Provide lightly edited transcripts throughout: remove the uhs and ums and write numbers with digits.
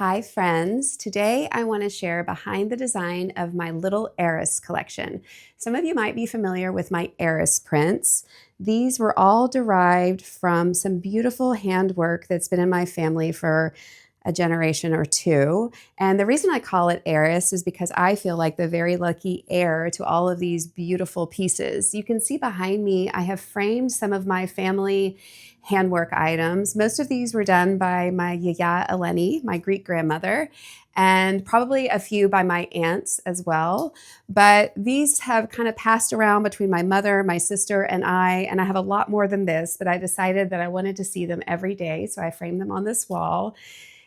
Hi friends, today I want to share behind the design of my Little Heiress collection. Some of you might be familiar with my Aerys prints. These were all derived from some beautiful handwork that's been in my family for a generation or two. And the reason I call it Aerys is because I feel like the very lucky heir to all of these beautiful pieces. You can see behind me, I have framed some of my family handwork items. Most of these were done by my Yaya Eleni, my Greek grandmother, and probably a few by my aunts as well. But these have kind of passed around between my mother, my sister, and I have a lot more than this, but I decided that I wanted to see them every day, so I framed them on this wall.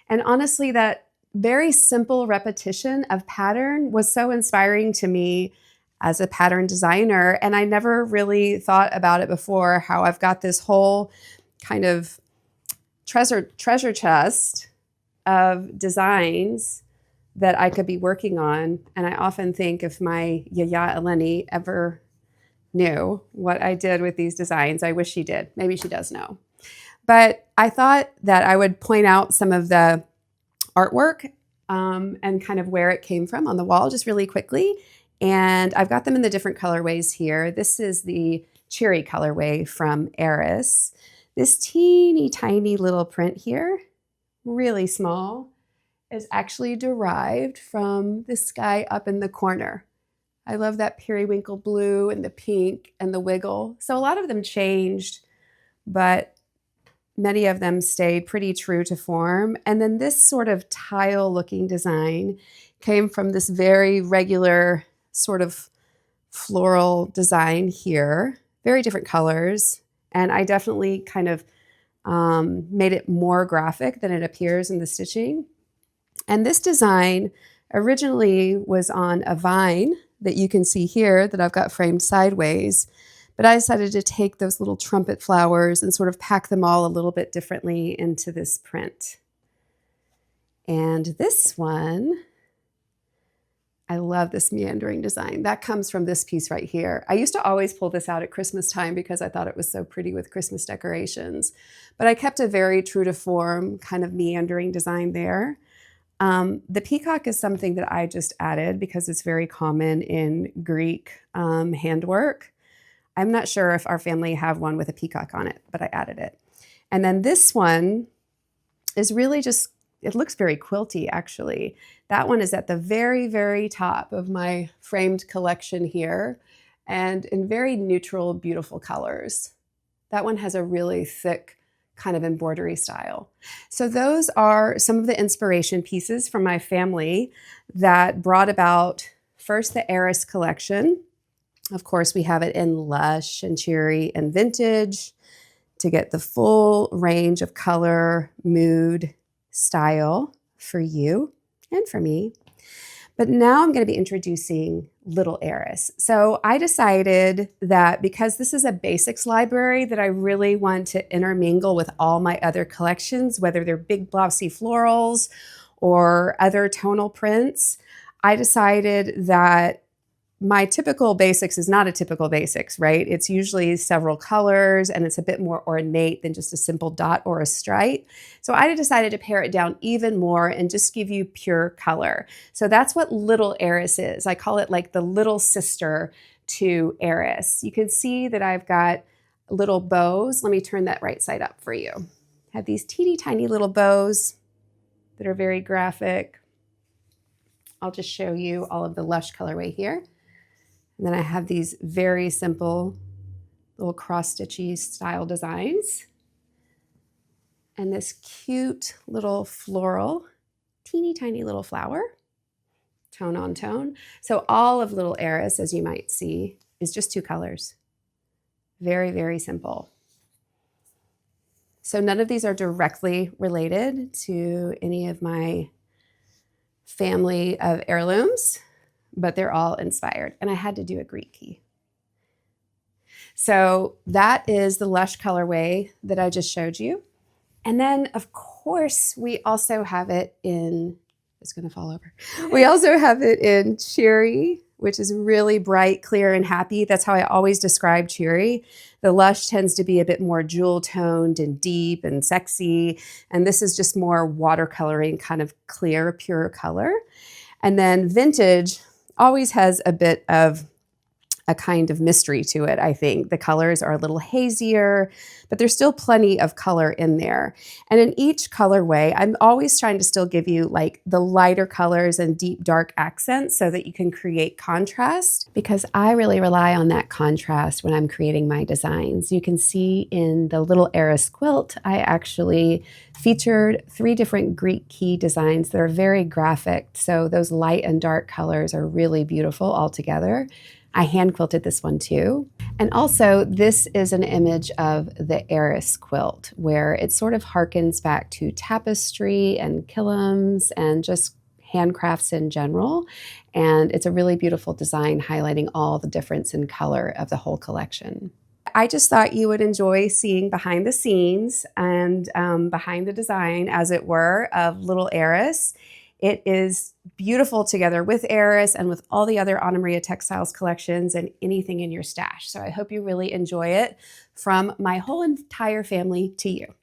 And honestly, that very simple repetition of pattern was so inspiring to me as a pattern designer. And I never really thought about it before, how I've got this whole kind of treasure chest of designs that I could be working on. And I often think if my Yaya Eleni ever knew what I did with these designs, I wish she did. Maybe she does know. But I thought that I would point out some of the artwork and kind of where it came from on the wall just really quickly. And I've got them in the different colorways here. This is the cherry colorway from Aerys. This teeny tiny little print here, really small, is actually derived from the sky up in the corner. I love that periwinkle blue and the pink and the wiggle. So a lot of them changed, but many of them stayed pretty true to form. And then this sort of tile looking design came from this very regular sort of floral design here, very different colors. And I definitely kind of made it more graphic than it appears in the stitching. And this design originally was on a vine that you can see here that I've got framed sideways. But I decided to take those little trumpet flowers and sort of pack them all a little bit differently into this print. And this one, I love this meandering design. That comes from this piece right here. I used to always pull this out at Christmas time because I thought it was so pretty with Christmas decorations. But I kept a very true to form kind of meandering design there. The peacock is something that I just added because it's very common in Greek handwork. I'm not sure if our family have one with a peacock on it, but I added it. And then this one is really just, it looks very quilty actually. That one is at the very, very top of my framed collection here and in very neutral, beautiful colors. That one has a really thick kind of embroidery style. So those are some of the inspiration pieces from my family that brought about first the Heiress collection. Of course, we have it in lush and cheery and vintage to get the full range of color, mood, style for you and for me. But now I'm going to be introducing Little Heiress. So I decided that because this is a basics library that I really want to intermingle with all my other collections, whether they're big glossy florals or other tonal prints, I decided that my typical basics is not a typical basics, right? It's usually several colors and it's a bit more ornate than just a simple dot or a stripe. So I decided to pare it down even more and just give you pure color. So that's what Little Heiress is. I call it like the little sister to Aerys. You can see that I've got little bows. Let me turn that right side up for you. I have these teeny tiny little bows that are very graphic. I'll just show you all of the lush colorway here. And then I have these very simple little cross-stitchy style designs. And this cute little floral, teeny tiny little flower, tone on tone. So all of Little Heiress, as you might see, is just two colors. Very, very simple. So none of these are directly related to any of my family of heirlooms, but they're all inspired. And I had to do a Greek key. So that is the lush colorway that I just showed you. And then of course, we also have it in, it's gonna fall over. We also have it in cherry which is really bright, clear, and happy. That's how I always describe Cherry. The Lush tends to be a bit more jewel toned and deep and sexy. And this is just more watercoloring, kind of clear, pure color. And then Vintage always has a bit of a kind of mystery to it, I think. The colors are a little hazier, but there's still plenty of color in there. And in each colorway, I'm always trying to still give you like the lighter colors and deep dark accents so that you can create contrast, because I really rely on that contrast when I'm creating my designs. You can see in the Little Heiress quilt, I actually featured 3 different Greek key designs that are very graphic. So those light and dark colors are really beautiful all together. I hand quilted this one too. And also this is an image of the Aerys quilt where it sort of harkens back to tapestry and kilims and just handcrafts in general. And it's a really beautiful design highlighting all the difference in color of the whole collection. I just thought you would enjoy seeing behind the scenes and behind the design, as it were, of Little Heiress. It is beautiful together with Aerys and with all the other Anna Maria Textiles collections and anything in your stash. So I hope you really enjoy it. From my whole entire family to you.